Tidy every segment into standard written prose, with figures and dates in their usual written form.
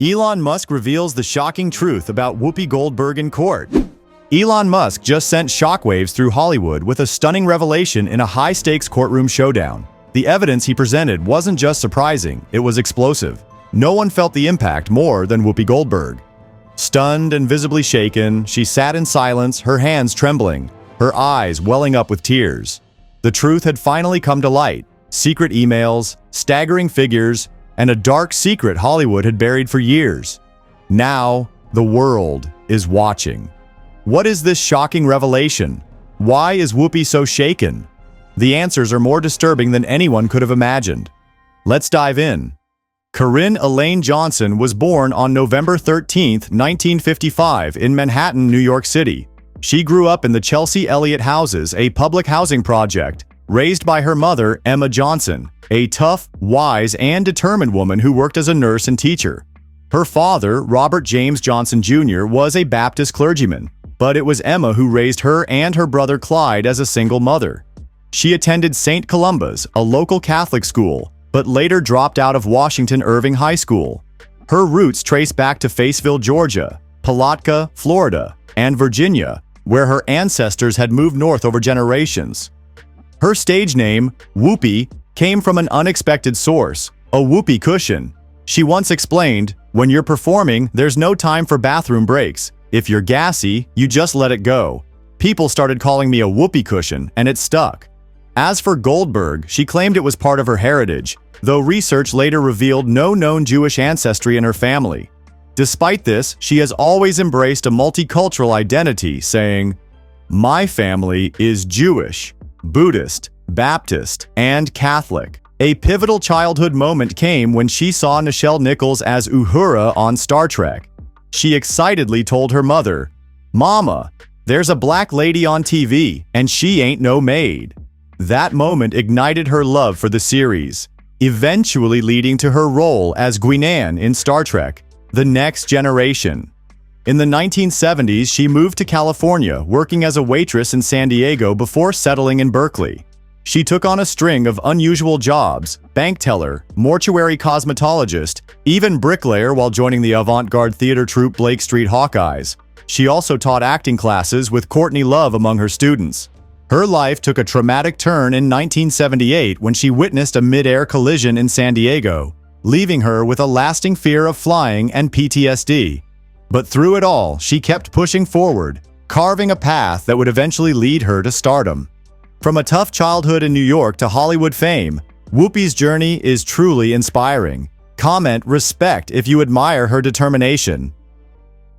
Elon Musk reveals the shocking truth about Whoopi Goldberg in court. Elon Musk just sent shockwaves through Hollywood with a stunning revelation in a high-stakes courtroom showdown. The evidence he presented wasn't just surprising, it was explosive. No one felt the impact more than Whoopi Goldberg. Stunned and visibly shaken, she sat in silence, her hands trembling, her eyes welling up with tears. The truth had finally come to light. Secret emails, staggering figures, and a dark secret Hollywood had buried for years. Now, the world is watching. What is this shocking revelation? Why is Whoopi so shaken? The answers are more disturbing than anyone could have imagined. Let's dive in. Corinne Elaine Johnson was born on November 13, 1955, in Manhattan, New York City. She grew up in the Chelsea Elliott Houses, a public housing project, raised by her mother, Emma Johnson, a tough, wise, and determined woman who worked as a nurse and teacher. Her father, Robert James Johnson Jr., was a Baptist clergyman, but it was Emma who raised her and her brother Clyde as a single mother. She attended St. Columba's, a local Catholic school, but later dropped out of Washington Irving High School. Her roots trace back to Fayetteville, Georgia, Palatka, Florida, and Virginia, where her ancestors had moved north over generations. Her stage name, Whoopi, came from an unexpected source, a whoopee cushion. She once explained, "When you're performing, there's no time for bathroom breaks. If you're gassy, you just let it go." People started calling me a whoopee cushion, and it stuck. As for Goldberg, she claimed it was part of her heritage, though research later revealed no known Jewish ancestry in her family. Despite this, she has always embraced a multicultural identity, saying, "My family is Jewish, Buddhist, Baptist, and Catholic." A pivotal childhood moment came when she saw Nichelle Nichols as Uhura on Star Trek. She excitedly told her mother, "Mama, there's a black lady on TV, and she ain't no maid." That moment ignited her love for the series, eventually leading to her role as Guinan in Star Trek: The Next Generation. In the 1970s, she moved to California, working as a waitress in San Diego before settling in Berkeley. She took on a string of unusual jobs: bank teller, mortuary cosmetologist, even bricklayer while joining the avant-garde theater troupe Blake Street Hawkeyes. She also taught acting classes with Courtney Love among her students. Her life took a traumatic turn in 1978 when she witnessed a mid-air collision in San Diego, leaving her with a lasting fear of flying and PTSD. But through it all, she kept pushing forward, carving a path that would eventually lead her to stardom. From a tough childhood in New York to Hollywood fame, Whoopi's journey is truly inspiring. Comment respect if you admire her determination.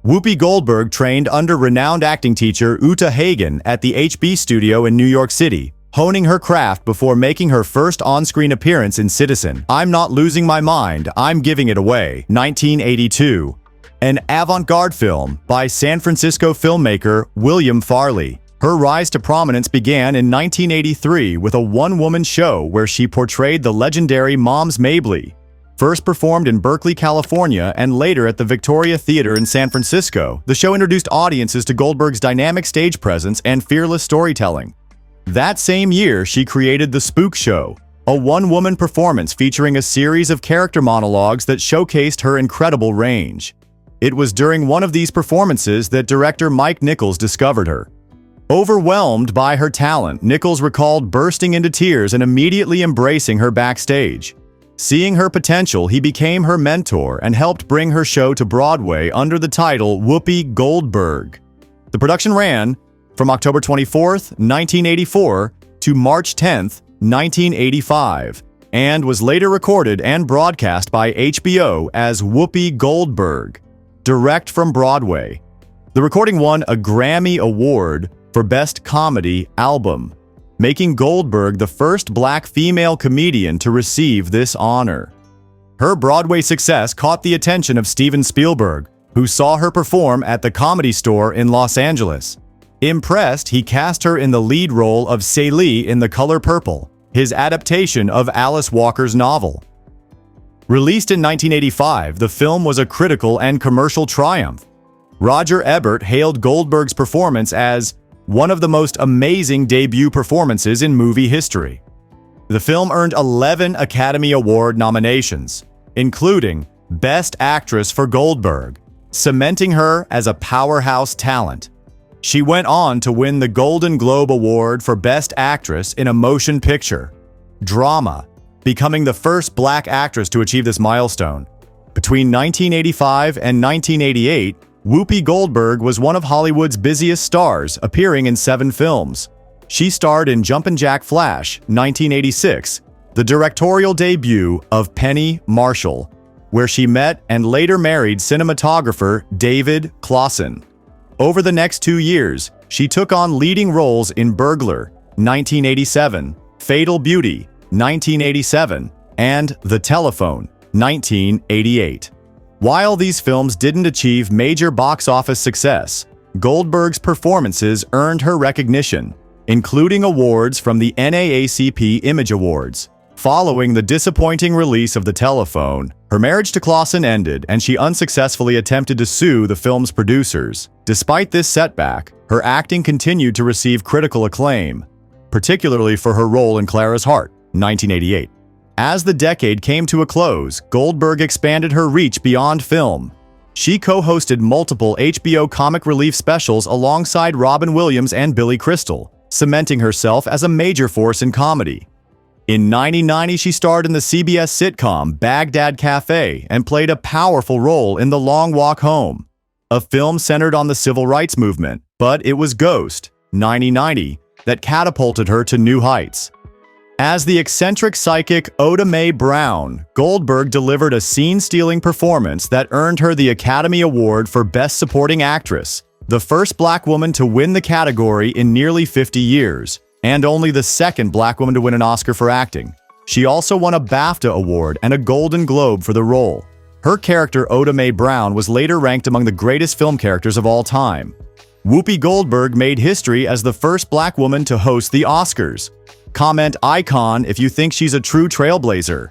Whoopi Goldberg trained under renowned acting teacher Uta Hagen at the HB studio in New York City, honing her craft before making her first on-screen appearance in Citizen: I'm Not Losing My Mind, I'm Giving It Away, 1982. An avant-garde film by San Francisco filmmaker William Farley. Her rise to prominence began in 1983 with a one-woman show where she portrayed the legendary Moms Mabley. First performed in Berkeley, California, and later at the Victoria Theater in San Francisco, the show introduced audiences to Goldberg's dynamic stage presence and fearless storytelling. That same year, she created The Spook Show, a one-woman performance featuring a series of character monologues that showcased her incredible range. It was during one of these performances that director Mike Nichols discovered her. Overwhelmed by her talent, Nichols recalled bursting into tears and immediately embracing her backstage. Seeing her potential, he became her mentor and helped bring her show to Broadway under the title Whoopi Goldberg. The production ran from October 24, 1984 to March 10, 1985, and was later recorded and broadcast by HBO as Whoopi Goldberg, direct from Broadway. The recording won a Grammy Award for Best Comedy Album, making Goldberg the first black female comedian to receive this honor. Her Broadway success caught the attention of Steven Spielberg, who saw her perform at the Comedy Store in Los Angeles. Impressed, he cast her in the lead role of Celie in The Color Purple, his adaptation of Alice Walker's novel. Released in 1985, the film was a critical and commercial triumph. Roger Ebert hailed Goldberg's performance as one of the most amazing debut performances in movie history. The film earned 11 Academy Award nominations, including Best Actress for Goldberg, cementing her as a powerhouse talent. She went on to win the Golden Globe Award for Best Actress in a Motion Picture Drama, becoming the first Black actress to achieve this milestone. Between 1985 and 1988, Whoopi Goldberg was one of Hollywood's busiest stars, appearing in 7 films. She starred in Jumpin' Jack Flash, 1986, the directorial debut of Penny Marshall, where she met and later married cinematographer David Clawson. Over the next 2 years, she took on leading roles in Burglar, 1987, Fatal Beauty, 1987, and The Telephone, 1988. While these films didn't achieve major box office success, Goldberg's performances earned her recognition, including awards from the NAACP Image Awards. Following the disappointing release of The Telephone, her marriage to Clawson ended and she unsuccessfully attempted to sue the film's producers. Despite this setback, her acting continued to receive critical acclaim, particularly for her role in Clara's Heart, 1988. As the decade came to a close, Goldberg expanded her reach beyond film. She co-hosted multiple HBO comic relief specials alongside Robin Williams and Billy Crystal, cementing herself as a major force in comedy. In 1990, she starred in the CBS sitcom Baghdad Cafe and played a powerful role in The Long Walk Home, a film centered on the civil rights movement, but it was Ghost, 1990, that catapulted her to new heights. As the eccentric psychic Oda Mae Brown, Goldberg delivered a scene-stealing performance that earned her the Academy Award for Best Supporting Actress, the first Black woman to win the category in nearly 50 years, and only the second Black woman to win an Oscar for acting. She also won a BAFTA Award and a Golden Globe for the role. Her character, Oda Mae Brown, was later ranked among the greatest film characters of all time. Whoopi Goldberg made history as the first Black woman to host the Oscars. Comment icon if you think she's a true trailblazer.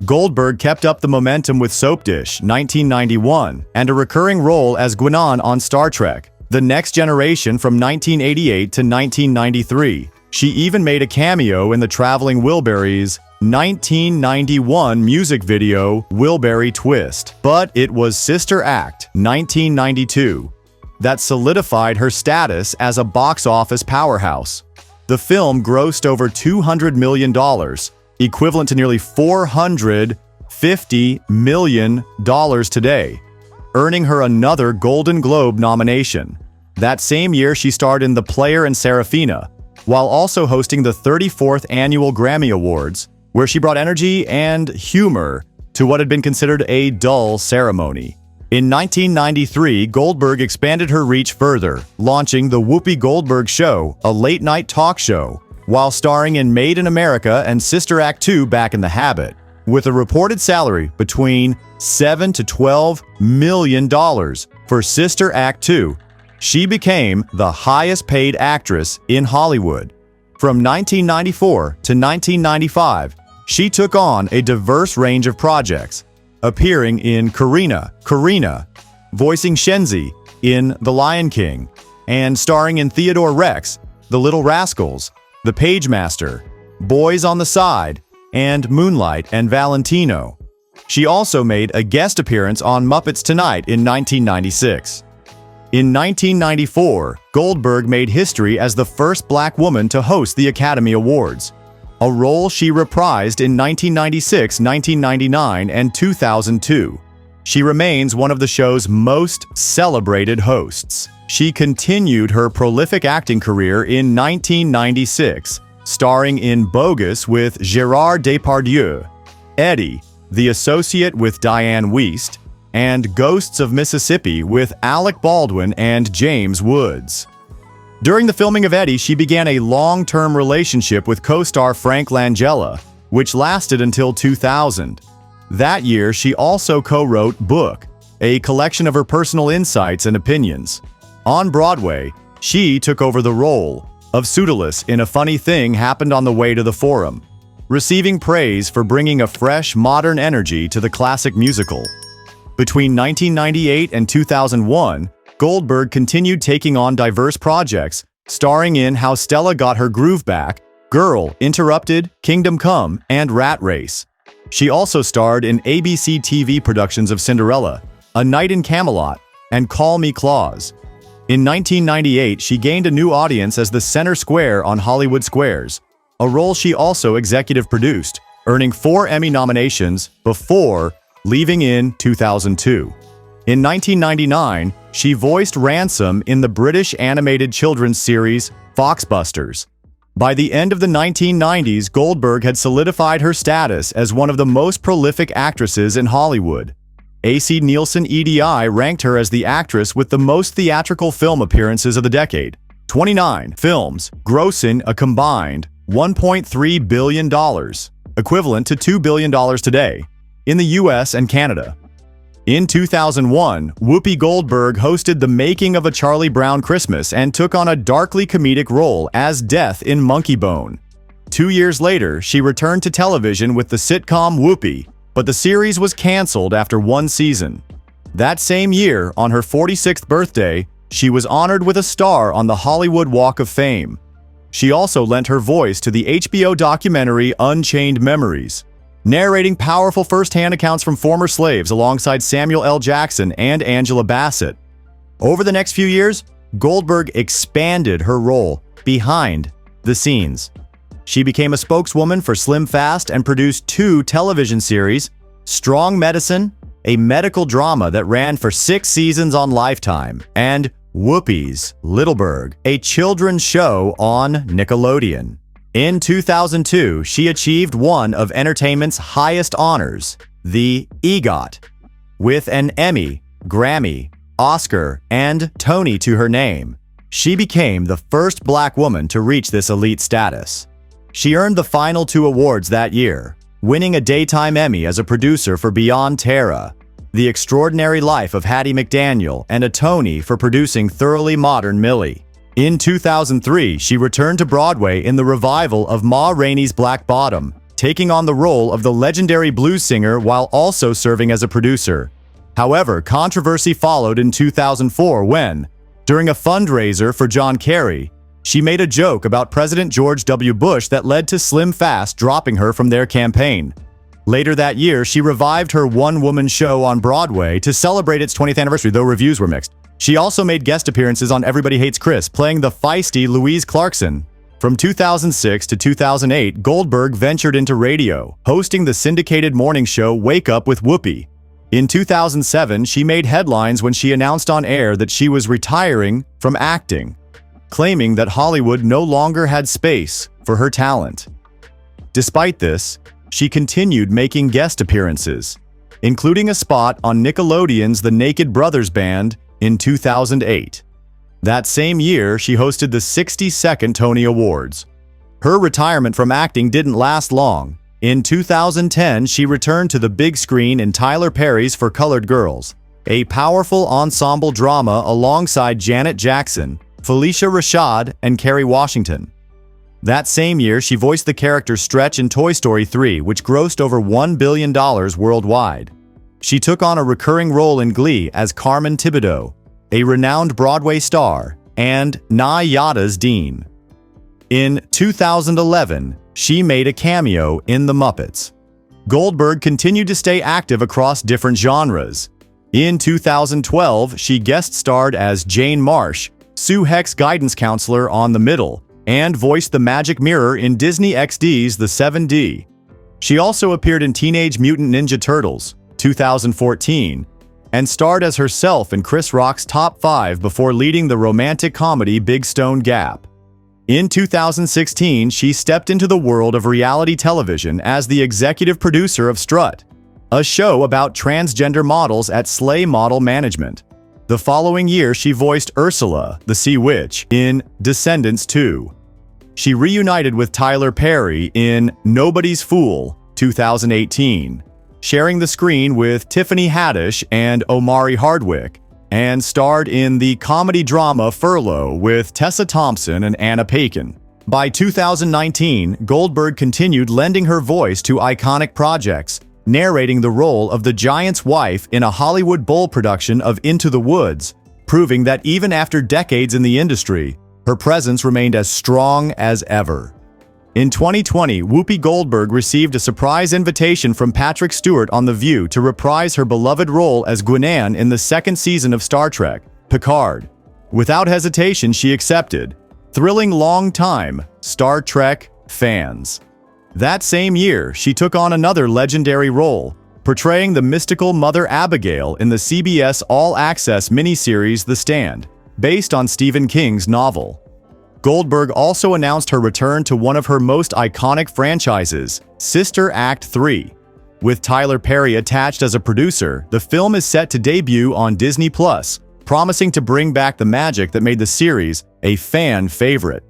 Goldberg kept up the momentum with Soap Dish, 1991, and a recurring role as Guinan on Star Trek, The Next Generation from 1988 to 1993. She even made a cameo in the Traveling Wilburys' 1991 music video, Wilbury Twist. But it was Sister Act, 1992, that solidified her status as a box office powerhouse. The film grossed over $200 million, equivalent to nearly $450 million today, earning her another Golden Globe nomination. That same year, she starred in The Player and Serafina, while also hosting the 34th Annual Grammy Awards, where she brought energy and humor to what had been considered a dull ceremony. In 1993, Goldberg expanded her reach further, launching The Whoopi Goldberg Show, a late-night talk show, while starring in Made in America and Sister Act 2 Back in the Habit. With a reported salary between $7 to $12 million for Sister Act 2, she became the highest-paid actress in Hollywood. From 1994 to 1995, she took on a diverse range of projects, appearing in Karina, voicing Shenzi in The Lion King, and starring in Theodore Rex, The Little Rascals, The Pagemaster, Boys on the Side, and Moonlight and Valentino. She also made a guest appearance on Muppets Tonight in 1996. In 1994, Goldberg made history as the first Black woman to host the Academy Awards, a role she reprised in 1996, 1999, and 2002. She remains one of the show's most celebrated hosts. She continued her prolific acting career in 1996, starring in Bogus with Gérard Depardieu, Eddie, The Associate with Diane Wiest, and Ghosts of Mississippi with Alec Baldwin and James Woods. During the filming of Eddie, she began a long-term relationship with co-star Frank Langella, which lasted until 2000. That year, she also co-wrote Book, a collection of her personal insights and opinions. On Broadway, she took over the role of Pseudolus in A Funny Thing Happened on the Way to the Forum, receiving praise for bringing a fresh, modern energy to the classic musical. Between 1998 and 2001, Goldberg continued taking on diverse projects, starring in How Stella Got Her Groove Back, Girl, Interrupted, Kingdom Come, and Rat Race. She also starred in ABC TV productions of Cinderella, A Night in Camelot, and Call Me Claus. In 1998, she gained a new audience as the center square on Hollywood Squares, a role she also executive produced, earning 4 Emmy nominations before leaving in 2002. In 1999, she voiced Ransom in the British animated children's series Foxbusters. By the end of the 1990s, Goldberg had solidified her status as one of the most prolific actresses in Hollywood. AC Nielsen EDI ranked her as the actress with the most theatrical film appearances of the decade, 29 films, grossing a combined $1.3 billion, equivalent to $2 billion today, in the US and Canada. In 2001, Whoopi Goldberg hosted The Making of a Charlie Brown Christmas and took on a darkly comedic role as Death in Monkey Bone. 2 years later, she returned to television with the sitcom Whoopi, but the series was canceled after 1 season. That same year, on her 46th birthday, she was honored with a star on the Hollywood Walk of Fame. She also lent her voice to the HBO documentary Unchained Memories, narrating powerful first-hand accounts from former slaves alongside Samuel L. Jackson and Angela Bassett. Over the next few years, Goldberg expanded her role behind the scenes. She became a spokeswoman for Slim Fast and produced 2 television series, Strong Medicine, a medical drama that ran for 6 seasons on Lifetime, and Whoopi's Little Berg, a children's show on Nickelodeon. In 2002, she achieved one of entertainment's highest honors, the EGOT, with an Emmy, Grammy, Oscar, and Tony to her name. She became the first Black woman to reach this elite status. She earned the final 2 awards that year, winning a Daytime Emmy as a producer for Beyond Terra, The Extraordinary Life of Hattie McDaniel, and a Tony for producing Thoroughly Modern Millie. In 2003, she returned to Broadway in the revival of Ma Rainey's Black Bottom, taking on the role of the legendary blues singer while also serving as a producer. However, controversy followed in 2004 when, during a fundraiser for John Kerry, she made a joke about President George W. Bush that led to Slim Fast dropping her from their campaign. Later that year, she revived her one-woman show on Broadway to celebrate its 20th anniversary, though reviews were mixed. She also made guest appearances on Everybody Hates Chris, playing the feisty Louise Clarkson. From 2006 to 2008, Goldberg ventured into radio, hosting the syndicated morning show Wake Up with Whoopi. In 2007, she made headlines when she announced on air that she was retiring from acting, claiming that Hollywood no longer had space for her talent. Despite this, she continued making guest appearances, including a spot on Nickelodeon's The Naked Brothers Band in 2008. That same year, she hosted the 62nd Tony Awards. Her retirement from acting didn't last long. In 2010, she returned to the big screen in Tyler Perry's For Colored Girls, a powerful ensemble drama alongside Janet Jackson, Felicia Rashad, and Kerry Washington. That same year, she voiced the character Stretch in Toy Story 3, which grossed over $1 billion worldwide. She took on a recurring role in Glee as Carmen Thibodeau, a renowned Broadway star, and Na Yada's Dean. In 2011, she made a cameo in The Muppets. Goldberg continued to stay active across different genres. In 2012, she guest-starred as Jane Marsh, Sue Heck's guidance counselor on The Middle, and voiced the Magic Mirror in Disney XD's The 7D. She also appeared in Teenage Mutant Ninja Turtles, 2014, and starred as herself in Chris Rock's Top 5 before leading the romantic comedy Big Stone Gap. In 2016, she stepped into the world of reality television as the executive producer of Strut, a show about transgender models at Slay Model Management. The following year, she voiced Ursula, the Sea Witch, in Descendants 2. She reunited with Tyler Perry in Nobody's Fool, 2018, sharing the screen with Tiffany Haddish and Omari Hardwick, and starred in the comedy drama Furlough with Tessa Thompson and Anna Paquin. By 2019, Goldberg continued lending her voice to iconic projects, narrating the role of the Giant's wife in a Hollywood Bowl production of Into the Woods, proving that even after decades in the industry, her presence remained as strong as ever. In 2020, Whoopi Goldberg received a surprise invitation from Patrick Stewart on The View to reprise her beloved role as Guinan in the second season of Star Trek, Picard. Without hesitation, she accepted, thrilling long-time Star Trek fans. That same year, she took on another legendary role, portraying the mystical Mother Abigail in the CBS All-Access miniseries The Stand, based on Stephen King's novel. Goldberg also announced her return to one of her most iconic franchises, Sister Act 3. With Tyler Perry attached as a producer, the film is set to debut on Disney+, promising to bring back the magic that made the series a fan favorite.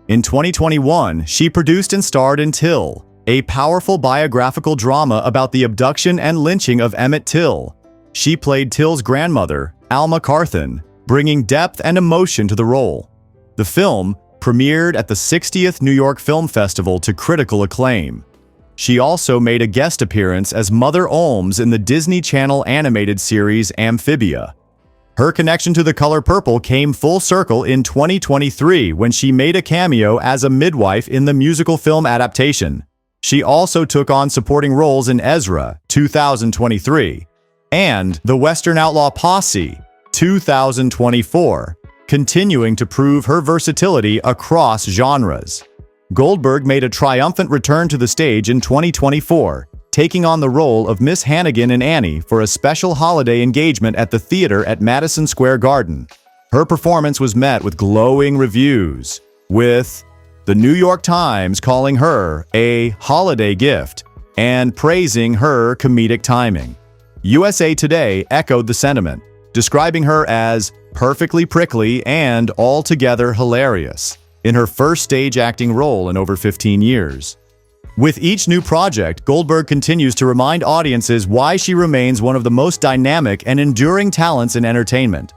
In 2021, she produced and starred in Till, a powerful biographical drama about the abduction and lynching of Emmett Till. She played Till's grandmother, Alma Carthan, bringing depth and emotion to the role. The film premiered at the 60th New York Film Festival to critical acclaim. She also made a guest appearance as Mother Olms in the Disney Channel animated series Amphibia. Her connection to the color purple came full circle in 2023 when she made a cameo as a midwife in the musical film adaptation. She also took on supporting roles in Ezra, 2023, and The Western Outlaw Posse, 2024, continuing to prove her versatility across genres. Goldberg made a triumphant return to the stage in 2024, taking on the role of Miss Hannigan in Annie for a special holiday engagement at the theater at Madison Square Garden. Her performance was met with glowing reviews, with the New York Times calling her a holiday gift and praising her comedic timing. USA Today echoed the sentiment, describing her as perfectly prickly and altogether hilarious in her first stage acting role in over 15 years. With each new project, Goldberg continues to remind audiences why she remains one of the most dynamic and enduring talents in entertainment.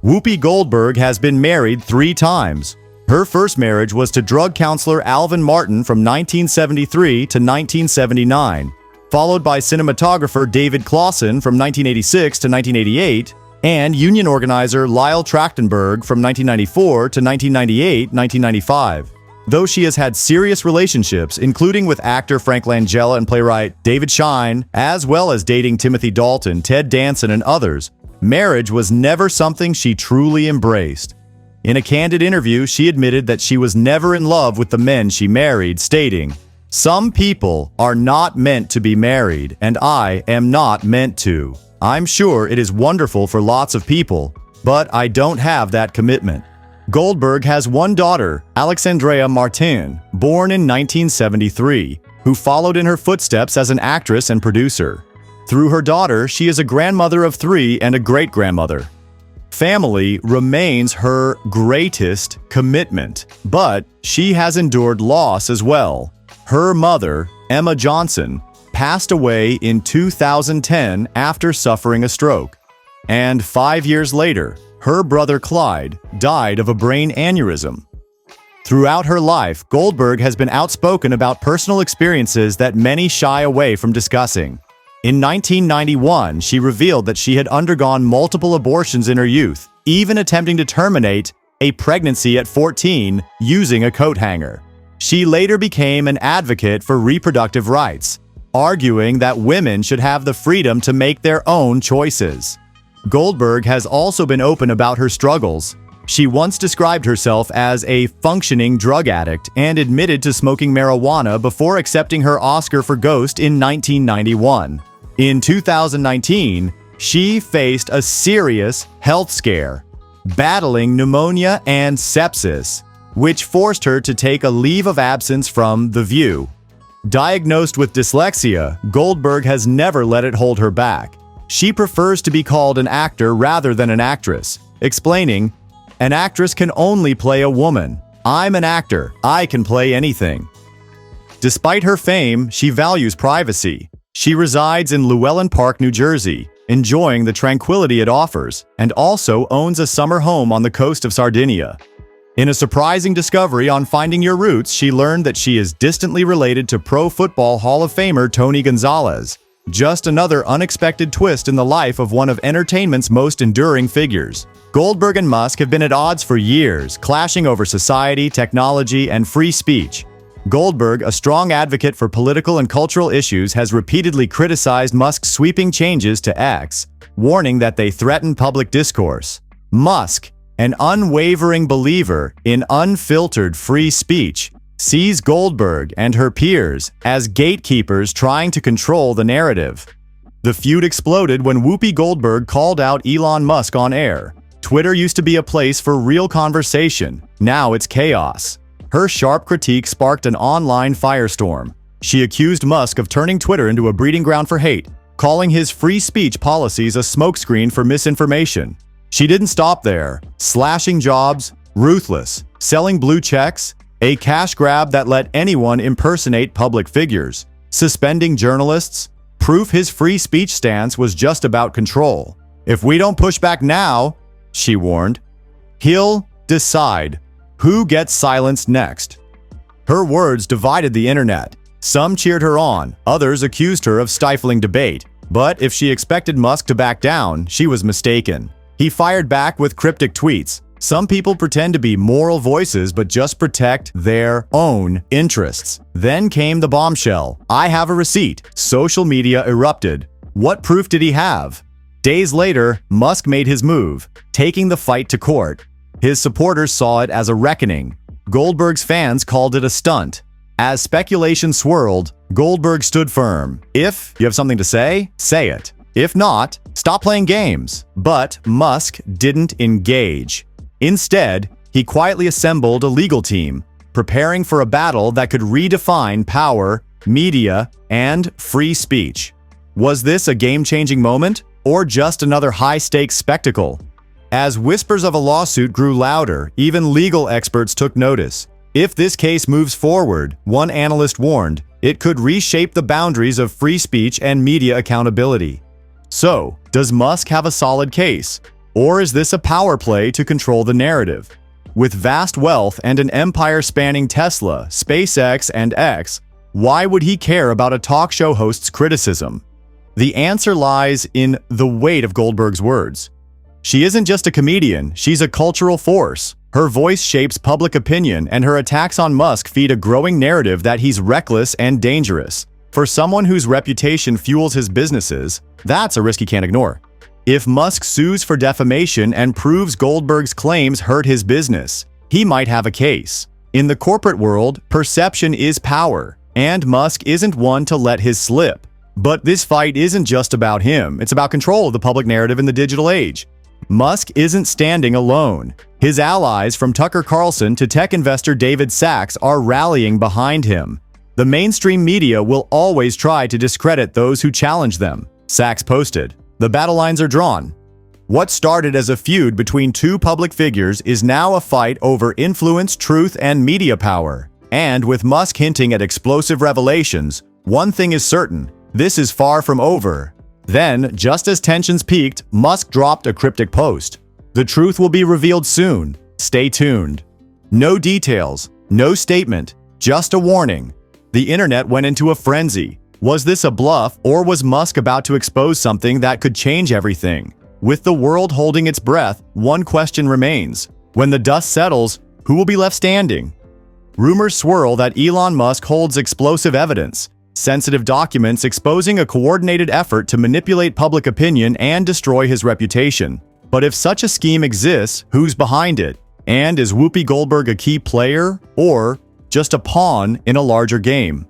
Whoopi Goldberg has been married 3 times. Her first marriage was to drug counselor Alvin Martin from 1973 to 1979, followed by cinematographer David Clausen from 1986 to 1988, and union organizer Lyle Trachtenberg from 1994 to 1998-1995. Though she has had serious relationships, including with actor Frank Langella and playwright David Shine, as well as dating Timothy Dalton, Ted Danson, and others, marriage was never something she truly embraced. In a candid interview, she admitted that she was never in love with the men she married, stating, "Some people are not meant to be married, and I am not meant to. I'm sure it is wonderful for lots of people, but I don't have that commitment." Goldberg has one daughter, Alexandria Martin, born in 1973, who followed in her footsteps as an actress and producer. Through her daughter, she is a grandmother of 3 and a great-grandmother. Family remains her greatest commitment, but she has endured loss as well. Her mother, Emma Johnson, passed away in 2010 after suffering a stroke. And 5 years later, her brother Clyde died of a brain aneurysm. Throughout her life, Goldberg has been outspoken about personal experiences that many shy away from discussing. In 1991, she revealed that she had undergone multiple abortions in her youth, even attempting to terminate a pregnancy at 14 using a coat hanger. She later became an advocate for reproductive rights, arguing that women should have the freedom to make their own choices. Goldberg has also been open about her struggles. She once described herself as a functioning drug addict and admitted to smoking marijuana before accepting her Oscar for Ghost in 1991. In 2019, she faced a serious health scare, battling pneumonia and sepsis, which forced her to take a leave of absence from The View. Diagnosed with dyslexia, Goldberg has never let it hold her back. She prefers to be called an actor rather than an actress, explaining, "An actress can only play a woman. I'm an actor. I can play anything." Despite her fame, she values privacy. She resides in Llewellyn Park, New Jersey, enjoying the tranquility it offers, and also owns a summer home on the coast of Sardinia. In a surprising discovery on Finding Your Roots, she learned that she is distantly related to Pro Football Hall of Famer Tony Gonzalez. Just another unexpected twist in the life of one of entertainment's most enduring figures. Goldberg and Musk have been at odds for years, clashing over society, technology, and free speech. Goldberg, a strong advocate for political and cultural issues, has repeatedly criticized Musk's sweeping changes to X, warning that they threaten public discourse. Musk, an unwavering believer in unfiltered free speech, sees Goldberg and her peers as gatekeepers trying to control the narrative. The feud exploded when Whoopi Goldberg called out Elon Musk on air. Twitter used to be a place for real conversation. Now it's chaos. Her sharp critique sparked an online firestorm. She accused Musk of turning Twitter into a breeding ground for hate, calling his free speech policies a smokescreen for misinformation. She didn't stop there, slashing jobs, ruthless, selling blue checks, a cash grab that let anyone impersonate public figures, suspending journalists, proof his free speech stance was just about control. If we don't push back now, she warned, he'll decide who gets silenced next. Her words divided the internet. Some cheered her on, others accused her of stifling debate. But if she expected Musk to back down, she was mistaken. He fired back with cryptic tweets. Some people pretend to be moral voices but just protect their own interests. Then came the bombshell. I have a receipt. Social media erupted. What proof did he have? Days later, Musk made his move, taking the fight to court. His supporters saw it as a reckoning. Goldberg's fans called it a stunt. As speculation swirled, Goldberg stood firm. If you have something to say it. If not, stop playing games. But Musk didn't engage. Instead, he quietly assembled a legal team, preparing for a battle that could redefine power, media, and free speech. Was this a game-changing moment, or just another high-stakes spectacle? As whispers of a lawsuit grew louder, even legal experts took notice. If this case moves forward, one analyst warned, it could reshape the boundaries of free speech and media accountability. So, does Musk have a solid case? Or is this a power play to control the narrative? With vast wealth and an empire spanning Tesla, SpaceX, and X, why would he care about a talk show host's criticism? The answer lies in the weight of Goldberg's words. She isn't just a comedian, she's a cultural force. Her voice shapes public opinion, and her attacks on Musk feed a growing narrative that he's reckless and dangerous. For someone whose reputation fuels his businesses, that's a risk he can't ignore. If Musk sues for defamation and proves Goldberg's claims hurt his business, he might have a case. In the corporate world, perception is power, and Musk isn't one to let his slip. But this fight isn't just about him, it's about control of the public narrative in the digital age. Musk isn't standing alone. His allies, from Tucker Carlson to tech investor David Sacks, are rallying behind him. The mainstream media will always try to discredit those who challenge them, Sacks posted. The battle lines are drawn. What started as a feud between two public figures is now a fight over influence, truth, and media power. And with Musk hinting at explosive revelations, one thing is certain: this is far from over. Then, just as tensions peaked, Musk dropped a cryptic post. The truth will be revealed soon. Stay tuned. No details, no statement, just a warning. The internet went into a frenzy. Was this a bluff, or was Musk about to expose something that could change everything? With the world holding its breath, one question remains. When the dust settles, who will be left standing? Rumors swirl that Elon Musk holds explosive evidence, sensitive documents exposing a coordinated effort to manipulate public opinion and destroy his reputation. But if such a scheme exists, who's behind it? And is Whoopi Goldberg a key player, or just a pawn in a larger game?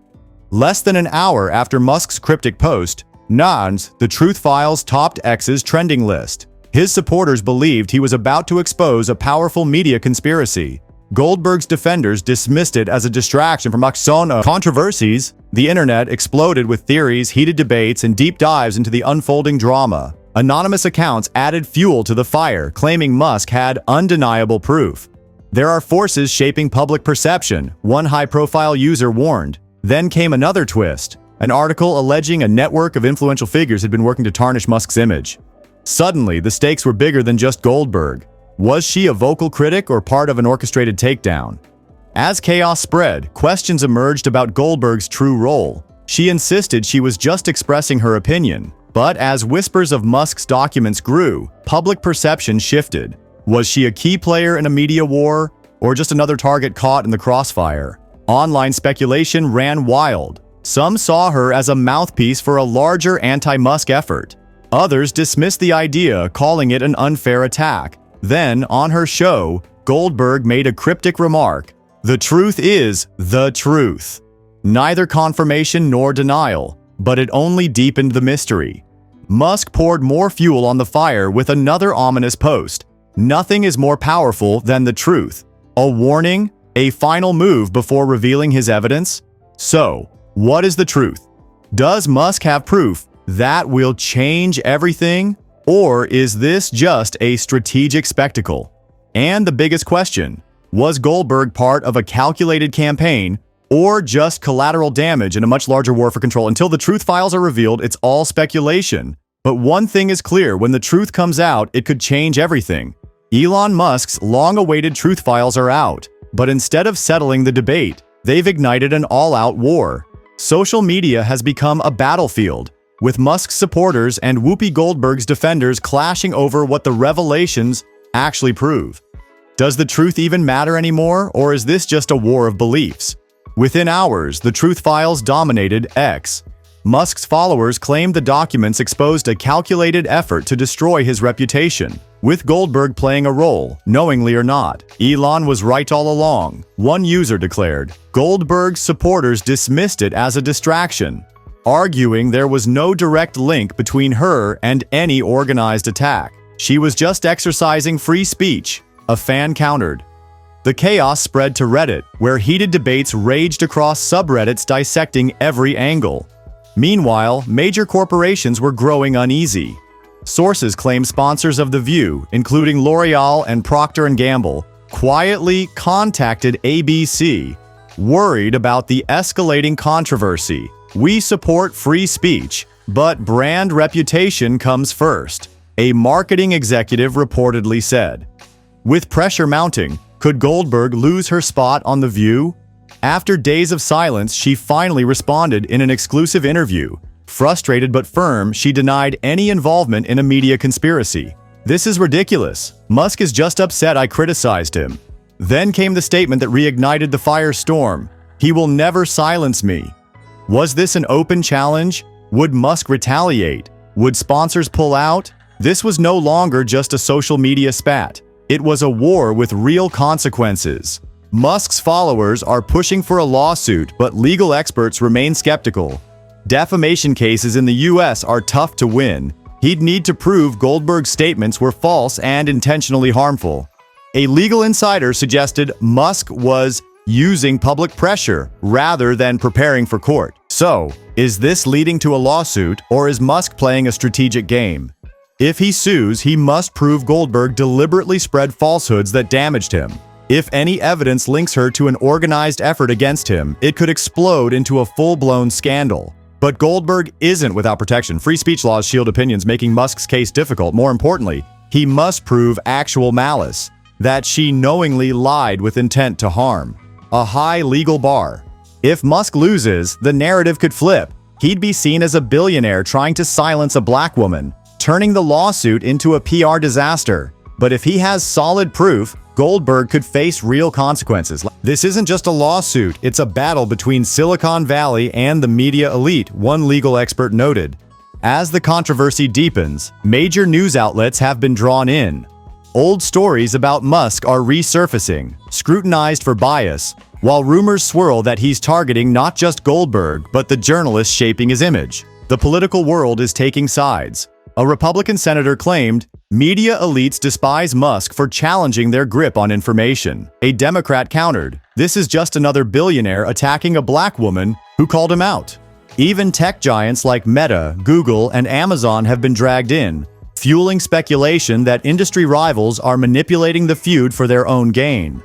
Less than an hour after Musk's cryptic post, Nans, the Truth Files topped X's trending list. His supporters believed he was about to expose a powerful media conspiracy. Goldberg's defenders dismissed it as a distraction from Musk's controversies. The internet exploded with theories, heated debates, and deep dives into the unfolding drama. Anonymous accounts added fuel to the fire, claiming Musk had undeniable proof. There are forces shaping public perception, one high-profile user warned. Then came another twist, an article alleging a network of influential figures had been working to tarnish Musk's image. Suddenly, the stakes were bigger than just Goldberg. Was she a vocal critic or part of an orchestrated takedown? As chaos spread, questions emerged about Goldberg's true role. She insisted she was just expressing her opinion. But as whispers of Musk's documents grew, public perception shifted. Was she a key player in a media war, or just another target caught in the crossfire? Online speculation ran wild. Some saw her as a mouthpiece for a larger anti-Musk effort. Others dismissed the idea, calling it an unfair attack. Then, on her show, Goldberg made a cryptic remark: "The truth is the truth." Neither confirmation nor denial, but it only deepened the mystery. Musk poured more fuel on the fire with another ominous post: "Nothing is more powerful than the truth." A warning? A final move before revealing his evidence? So, what is the truth? Does Musk have proof that will change everything? Or is this just a strategic spectacle? And the biggest question, was Goldberg part of a calculated campaign or just collateral damage in a much larger war for control? Until the truth files are revealed, it's all speculation. But one thing is clear: when the truth comes out, it could change everything. Elon Musk's long-awaited truth files are out, but instead of settling the debate, they've ignited an all-out war. Social media has become a battlefield, with Musk's supporters and Whoopi Goldberg's defenders clashing over what the revelations actually prove. Does the truth even matter anymore, or is this just a war of beliefs? Within hours, the truth files dominated X. Musk's followers claimed the documents exposed a calculated effort to destroy his reputation, with Goldberg playing a role, knowingly or not. Elon was right all along, one user declared. Goldberg's supporters dismissed it as a distraction, arguing there was no direct link between her and any organized attack. She was just exercising free speech, a fan countered. The chaos spread to Reddit, where heated debates raged across subreddits dissecting every angle. Meanwhile, major corporations were growing uneasy. Sources claim sponsors of The View, including L'Oreal and Procter & Gamble, quietly contacted ABC, worried about the escalating controversy. "We support free speech, but brand reputation comes first," a marketing executive reportedly said. With pressure mounting, could Goldberg lose her spot on The View? After days of silence, she finally responded in an exclusive interview. Frustrated but firm, she denied any involvement in a media conspiracy. "This is ridiculous. Musk is just upset I criticized him." Then came the statement that reignited the firestorm: "He will never silence me." Was this an open challenge? Would Musk retaliate? Would sponsors pull out? This was no longer just a social media spat. It was a war with real consequences. Musk's followers are pushing for a lawsuit, but legal experts remain skeptical. Defamation cases in the US are tough to win. He'd need to prove Goldberg's statements were false and intentionally harmful. A legal insider suggested Musk was using public pressure rather than preparing for court. So, is this leading to a lawsuit, or is Musk playing a strategic game? If he sues, he must prove Goldberg deliberately spread falsehoods that damaged him. If any evidence links her to an organized effort against him, it could explode into a full-blown scandal. But Goldberg isn't without protection. Free speech laws shield opinions, making Musk's case difficult. More importantly, he must prove actual malice, that she knowingly lied with intent to harm. A high legal bar. If Musk loses, the narrative could flip. He'd be seen as a billionaire trying to silence a black woman, turning the lawsuit into a PR disaster. But if he has solid proof, Goldberg could face real consequences. This isn't just a lawsuit, it's a battle between Silicon Valley and the media elite, one legal expert noted. As the controversy deepens, major news outlets have been drawn in. Old stories about Musk are resurfacing, scrutinized for bias, while rumors swirl that he's targeting not just Goldberg, but the journalists shaping his image. The political world is taking sides. A Republican senator claimed, "Media elites despise Musk for challenging their grip on information." A Democrat countered, "This is just another billionaire attacking a black woman who called him out." Even tech giants like Meta, Google, and Amazon have been dragged in, fueling speculation that industry rivals are manipulating the feud for their own gain.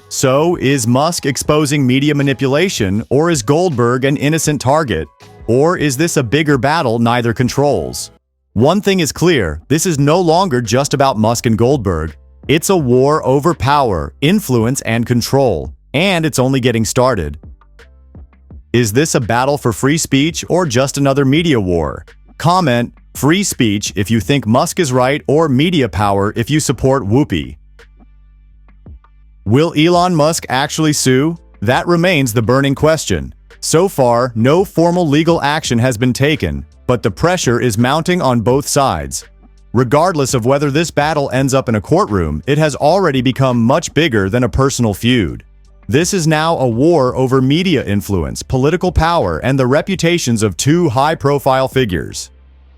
So, is Musk exposing media manipulation, or is Goldberg an innocent target? Or is this a bigger battle neither controls? One thing is clear, this is no longer just about Musk and Goldberg. It's a war over power, influence, and control, and it's only getting started. Is this a battle for free speech or just another media war? Comment, free speech if you think Musk is right, or media power if you support Whoopi. Will Elon Musk actually sue? That remains the burning question. So far, no formal legal action has been taken, but the pressure is mounting on both sides. Regardless of whether this battle ends up in a courtroom, it has already become much bigger than a personal feud. This is now a war over media influence, political power, and the reputations of two high-profile figures.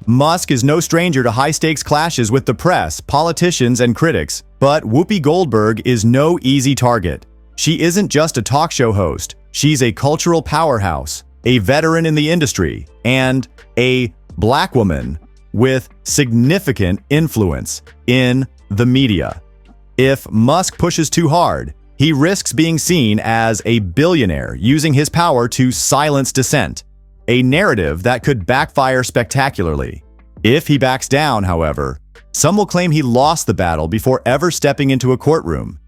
Musk is no stranger to high-stakes clashes with the press, politicians, and critics, but Whoopi Goldberg is no easy target. She isn't just a talk show host, she's a cultural powerhouse, a veteran in the industry, and a black woman with significant influence in the media. If Musk pushes too hard, he risks being seen as a billionaire using his power to silence dissent, a narrative that could backfire spectacularly. If he backs down, however, some will claim he lost the battle before ever stepping into a courtroom.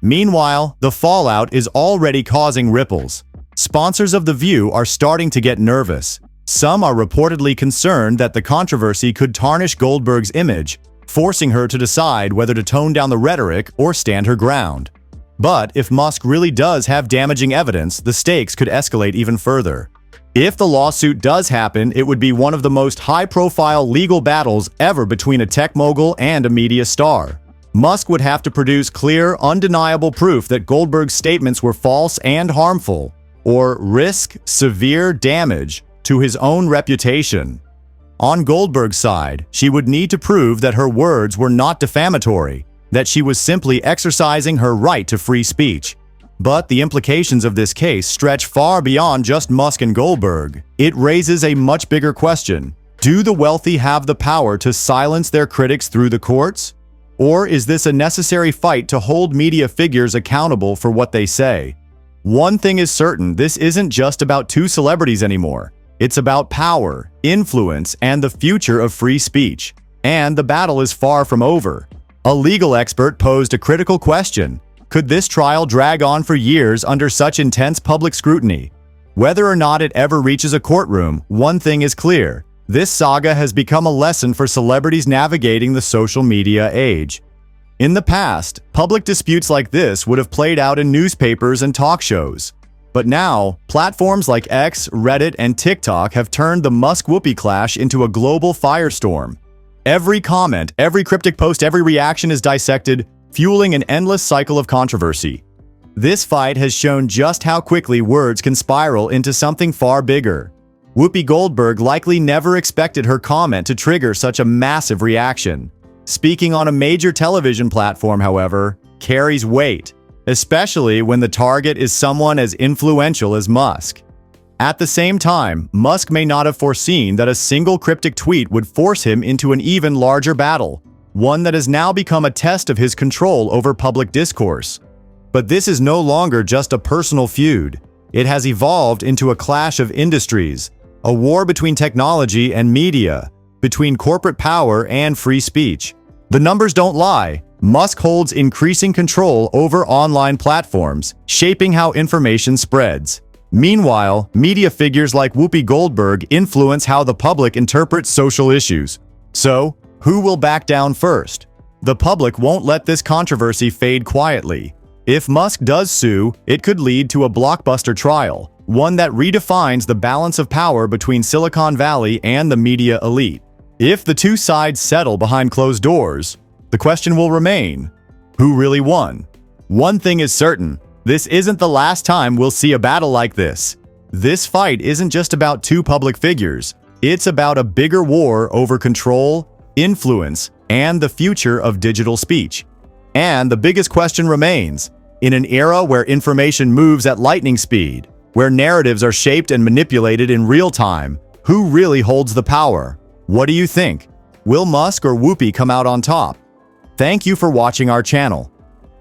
Meanwhile, the fallout is already causing ripples. Sponsors of The View are starting to get nervous. Some are reportedly concerned that the controversy could tarnish Goldberg's image, forcing her to decide whether to tone down the rhetoric or stand her ground. But if Musk really does have damaging evidence, the stakes could escalate even further. If the lawsuit does happen, it would be one of the most high-profile legal battles ever between a tech mogul and a media star. Musk would have to produce clear, undeniable proof that Goldberg's statements were false and harmful, or risk severe damage to his own reputation. On Goldberg's side, she would need to prove that her words were not defamatory, that she was simply exercising her right to free speech. But the implications of this case stretch far beyond just Musk and Goldberg. It raises a much bigger question. Do the wealthy have the power to silence their critics through the courts? Or is this a necessary fight to hold media figures accountable for what they say? One thing is certain, this isn't just about two celebrities anymore. It's about power, influence, and the future of free speech. And the battle is far from over. A legal expert posed a critical question. Could this trial drag on for years under such intense public scrutiny? Whether or not it ever reaches a courtroom, one thing is clear. This saga has become a lesson for celebrities navigating the social media age. In the past, public disputes like this would have played out in newspapers and talk shows. But now, platforms like X, Reddit, and TikTok have turned the Musk-Whoopi clash into a global firestorm. Every comment, every cryptic post, every reaction is dissected, fueling an endless cycle of controversy. This fight has shown just how quickly words can spiral into something far bigger. Whoopi Goldberg likely never expected her comment to trigger such a massive reaction. Speaking on a major television platform, however, carries weight, especially when the target is someone as influential as Musk. At the same time, Musk may not have foreseen that a single cryptic tweet would force him into an even larger battle, one that has now become a test of his control over public discourse. But this is no longer just a personal feud. It has evolved into a clash of industries, a war between technology and media, between corporate power and free speech. The numbers don't lie. Musk holds increasing control over online platforms, shaping how information spreads. Meanwhile, media figures like Whoopi Goldberg influence how the public interprets social issues. So, who will back down first? The public won't let this controversy fade quietly. If Musk does sue, it could lead to a blockbuster trial, one that redefines the balance of power between Silicon Valley and the media elite. If the two sides settle behind closed doors, the question will remain: who really won? One thing is certain, this isn't the last time we'll see a battle like this. This fight isn't just about two public figures, it's about a bigger war over control, influence, and the future of digital speech. And the biggest question remains, in an era where information moves at lightning speed, where narratives are shaped and manipulated in real time, who really holds the power? What do you think? Will Musk or Whoopi come out on top? Thank you for watching our channel.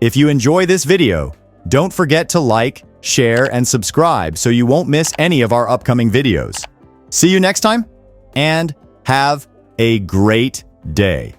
If you enjoy this video, don't forget to like, share, and subscribe so you won't miss any of our upcoming videos. See you next time, and have a great day.